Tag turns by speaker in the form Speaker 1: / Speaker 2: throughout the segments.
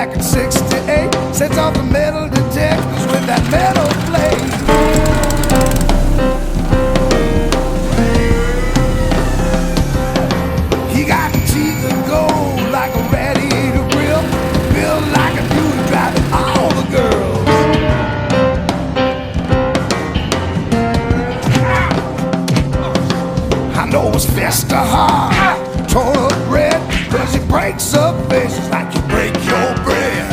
Speaker 1: back in '68. Sets off the metal detectors with that metal blade. He got teeth of gold like a radiator grill, built like a dude driving all the girls. I know it's fist hard, torn up red, cause it breaks up faces like you break your bread.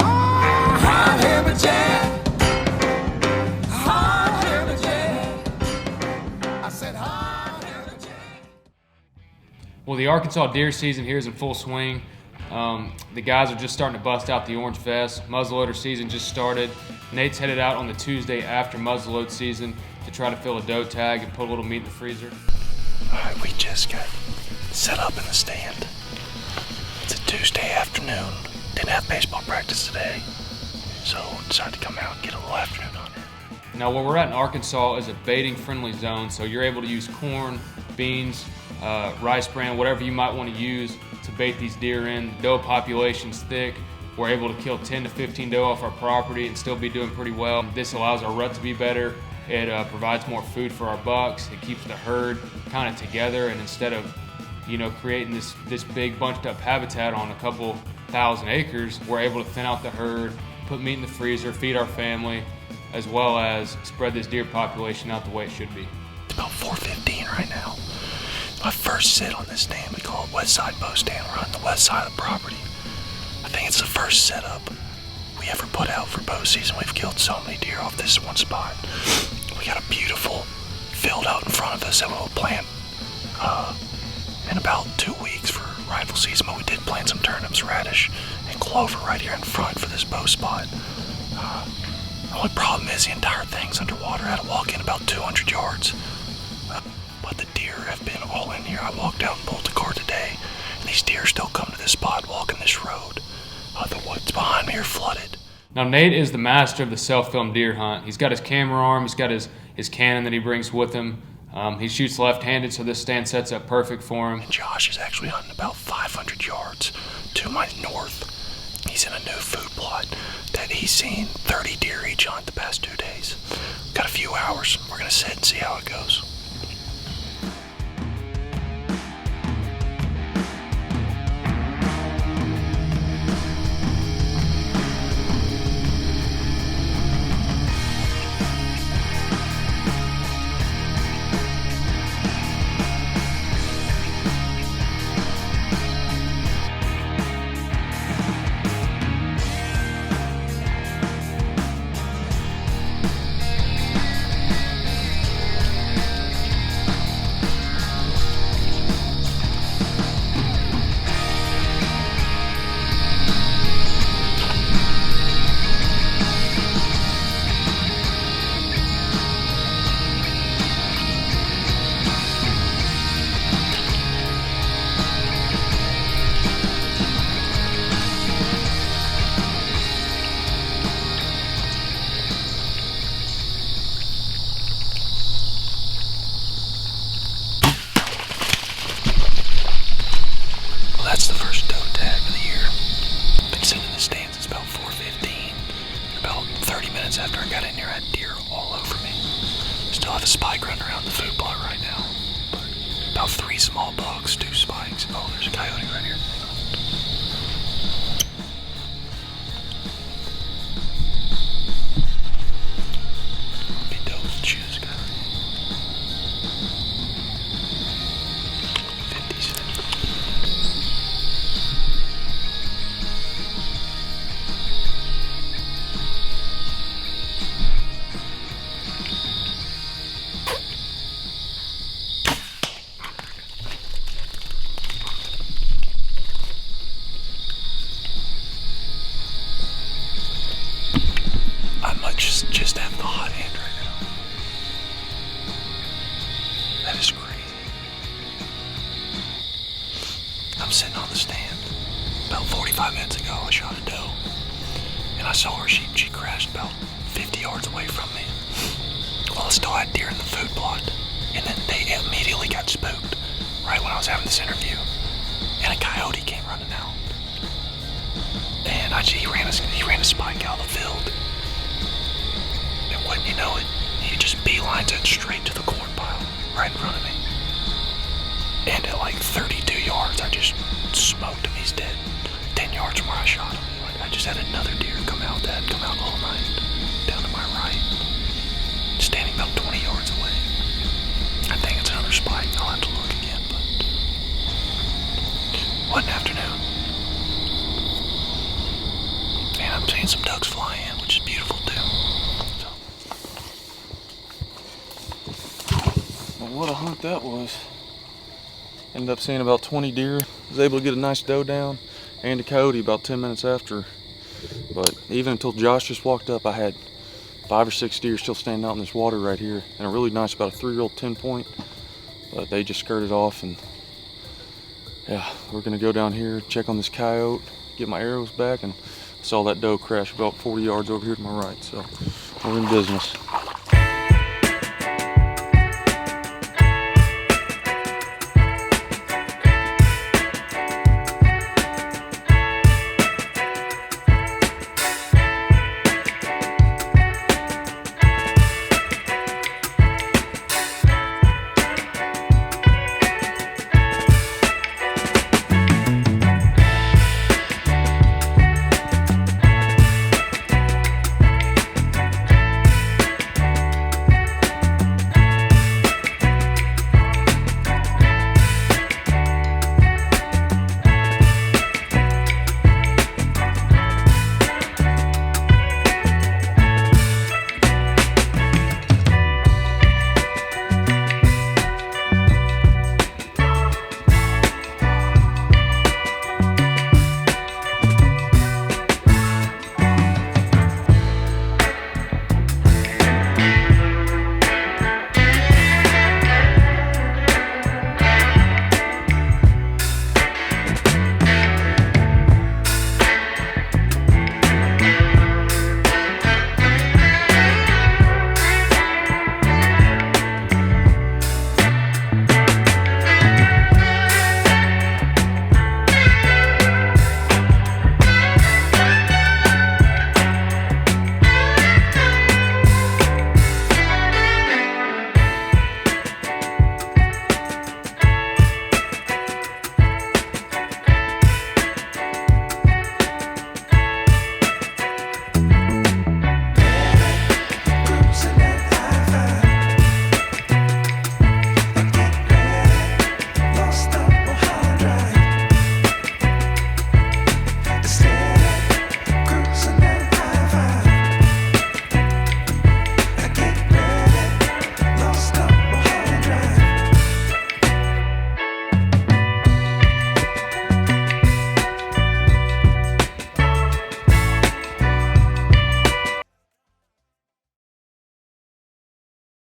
Speaker 1: Hard hammer jam, hard hammer jam. I said hard hammer jam.
Speaker 2: Well, the Arkansas deer season here is in full swing. The guys are just starting to bust out the orange vest. Muzzleloader season just started. Nate's headed out on the Tuesday after muzzleload season to try to fill a doe tag and put a little meat in the freezer.
Speaker 3: Alright, we just got set up in the stand. It's a Tuesday afternoon. Didn't have baseball practice today, so decided to come out and get a little afternoon on it.
Speaker 2: Now, where we're at in Arkansas is a baiting friendly zone, so you're able to use corn, beans, rice bran, whatever you might want to use to bait these deer in. The doe population's thick. We're able to kill 10 to 15 doe off our property and still be doing pretty well. This allows our rut to be better. It provides more food for our bucks. It keeps the herd kind of together, and instead of, creating this big bunched up habitat on a couple thousand acres, we're able to thin out the herd, put meat in the freezer, feed our family, as well as spread this deer population out the way it should be.
Speaker 3: It's about 4:15 right now. It's my first sit on this stand. We call it West Side Bow Stand. We're on the west side of the property. I think it's the first setup we ever put out for bow season. We've killed so many deer off this one spot. We got a beautiful field out in front of us that we'll plant in about 2 weeks for rifle season, but we did plant some turnips, radish, and clover right here in front for this bow spot. The only problem is the entire thing's underwater. I had to walk in about 200 yards. But the deer have been all in here. I walked out and pulled the car today, and these deer still come to this spot walking this road. The woods behind me are flooded.
Speaker 2: Now, Nate is the master of the self-filmed deer hunt. He's got his camera arm, he's got his cannon that he brings with him. He shoots left-handed, so this stand sets up perfect for him.
Speaker 3: And Josh is actually hunting about 500 yards to my north. He's in a new food plot that he's seen 30 deer each hunt the past 2 days. Got a few hours. We're going to sit and see how it goes. That's the first doe tag of the year. Been sitting in the stands, it's about 4:15. About 30 minutes after I got in here, I had deer all over me. Still have a spike running around the food plot right now. But about 3 small bucks, 2 spikes. Oh, there's a coyote right here. Be dope to choose, guy. 56. I might just have the hot hand right now. That is crazy. I'm sitting on the stand. About 45 minutes ago, I shot a doe. And I saw her. She crashed about 50 yards away from me. Well, I still had deer in the food plot. And then they immediately got spooked right when I was having this interview. And a coyote came running out. And he ran a spike out of the field. And wouldn't you know it, he just beelines it straight to the corn pile right in front of me. And at like 32 yards, I just smoked him. He's dead. 10 yards from where I shot him. Like, I just had another deer come out that had come out all night, down to my right, standing about 20 yards away. I think it's another spike. I'll have to look again, but what an afternoon. And I'm seeing some ducks fly in, which is beautiful too. So.
Speaker 4: Well, what a hunt that was. Ended up seeing about 20 deer. Was able to get a nice doe down and a coyote about 10 minutes after. But even until Josh just walked up, I had 5 or 6 deer still standing out in this water right here. And a really nice, about a 3-year-old 10-point. But they just skirted off, and yeah, we're gonna go down here, check on this coyote, get my arrows back, and saw that doe crash about 40 yards over here to my right. So we're in business.